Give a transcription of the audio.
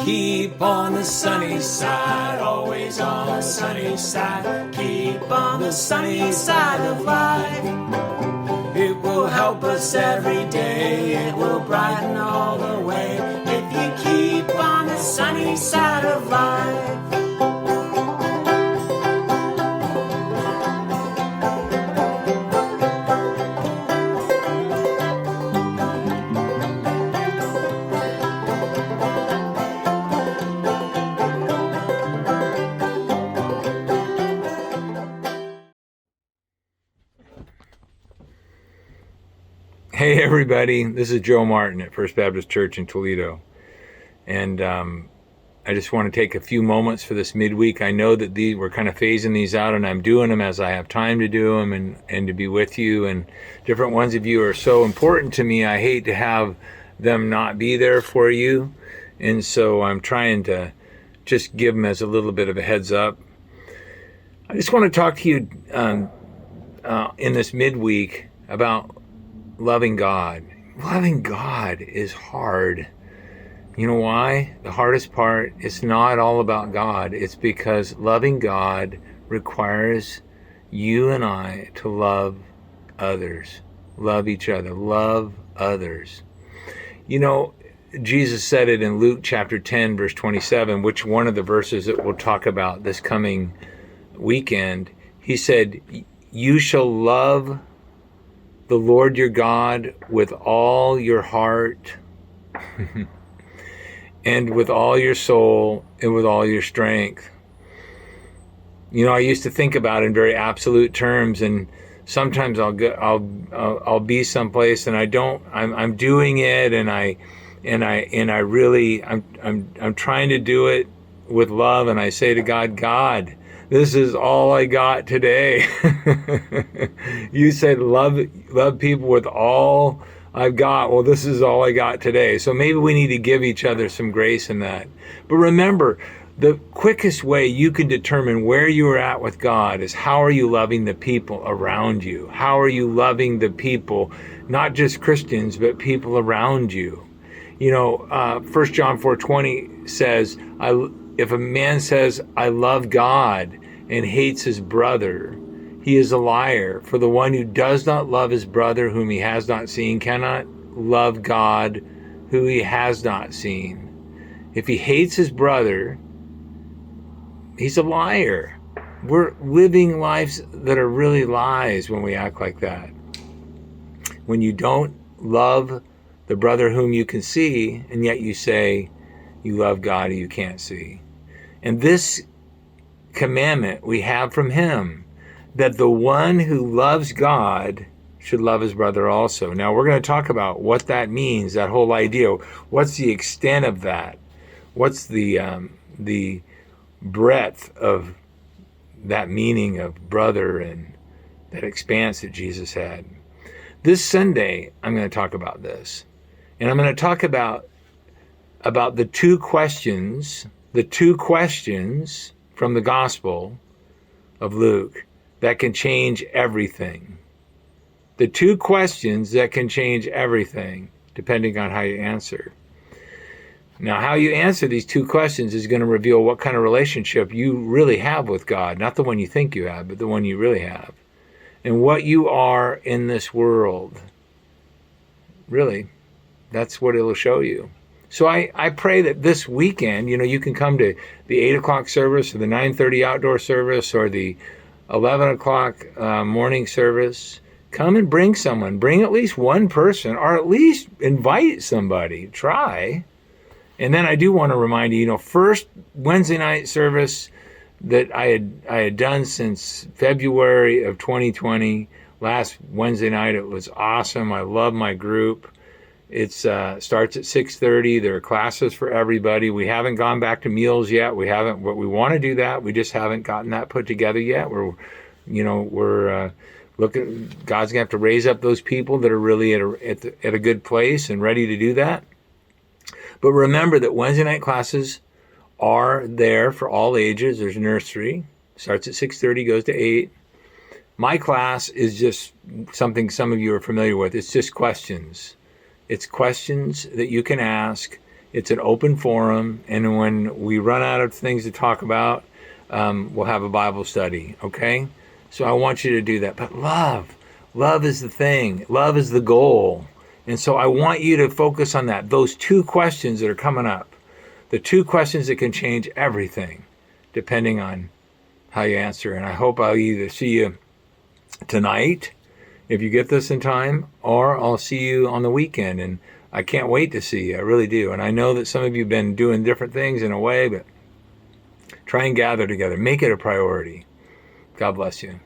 Keep on the sunny side, always on the sunny side. Keep on the sunny side of life. It will help us every day, it will brighten all the way. If you keep on the sunny side of life. Hey everybody, this is Joe Martin at First Baptist Church in Toledo, and I just want to take a few moments for this midweek. I know that we're kind of phasing these out, and I'm doing them as I have time to do them and to be with you, and different ones of you are so important to me. I hate to have them not be there for you, and so I'm trying to just give them as a little bit of a heads up. I just want to talk to you in this midweek about loving God. Loving God is hard. You know why? The hardest part, it's not all about God. It's because loving God requires you and I to love others. Love each other. Love others. You know, Jesus said it in Luke chapter 10, verse 27, which one of the verses that we'll talk about this coming weekend. He said, "You shall love the Lord your God with all your heart and with all your soul and with all your strength." You know, I used to think about it in very absolute terms, and sometimes I'll be someplace and I'm doing it, and I'm trying to do it with love, and I say to God, God, this is all I got today. You said love people with all I've got. Well, this is all I got today. So maybe we need to give each other some grace in that. But remember, the quickest way you can determine where you are at with God is how are you loving the people around you? How are you loving the people, not just Christians, but people around you? You know, 1 John 4:20 says, if a man says, I love God, and hates his brother, he is a liar. For the one who does not love his brother whom he has not seen cannot love God who he has not seen. If he hates his brother, he's a liar. We're living lives that are really lies when we act like that. When you don't love the brother whom you can see, and yet you say you love God who you can't see. And this commandment we have from him, that the one who loves God should love his brother also. Now we're going to talk about what that means, that whole idea. What's the extent of that? What's the breadth of that meaning of brother and that expanse that Jesus had? This Sunday, I'm going to talk about this. And I'm going to talk about the two questions from the Gospel of Luke that can change everything. The two questions that can change everything, depending on how you answer. Now, how you answer these two questions is going to reveal what kind of relationship you really have with God, not the one you think you have, but the one you really have, and what you are in this world. Really, that's what it'll show you. So I pray that this weekend, you can come to the 8 o'clock service or the 9:30 outdoor service or the 11 o'clock morning service. Come and bring someone. Bring at least one person, or at least invite somebody. Try. And then I do want to remind you, first Wednesday night service that I had done since February of 2020. Last Wednesday night, it was awesome. I love my group. It starts at 6:30. There are classes for everybody. We haven't gone back to meals yet. We want to do that. We just haven't gotten that put together yet. We're looking. God's gonna have to raise up those people that are really at a good place and ready to do that. But remember that Wednesday night classes are there for all ages. There's nursery. Starts at 6:30, goes to 8. My class is just something some of you are familiar with. It's just questions. It's questions that you can ask, It's an open forum, and when we run out of things to talk about, we'll have a Bible study, okay? So I want you to do that. But love is the thing. Love is the goal. And so I want you to focus on that. Those two questions that are coming up, the two questions that can change everything, depending on how you answer. And I hope I'll either see you tonight, if you get this in time, or I'll see you on the weekend. And I can't wait to see you. I really do. And I know that some of you have been doing different things in a way, but try and gather together. Make it a priority. God bless you.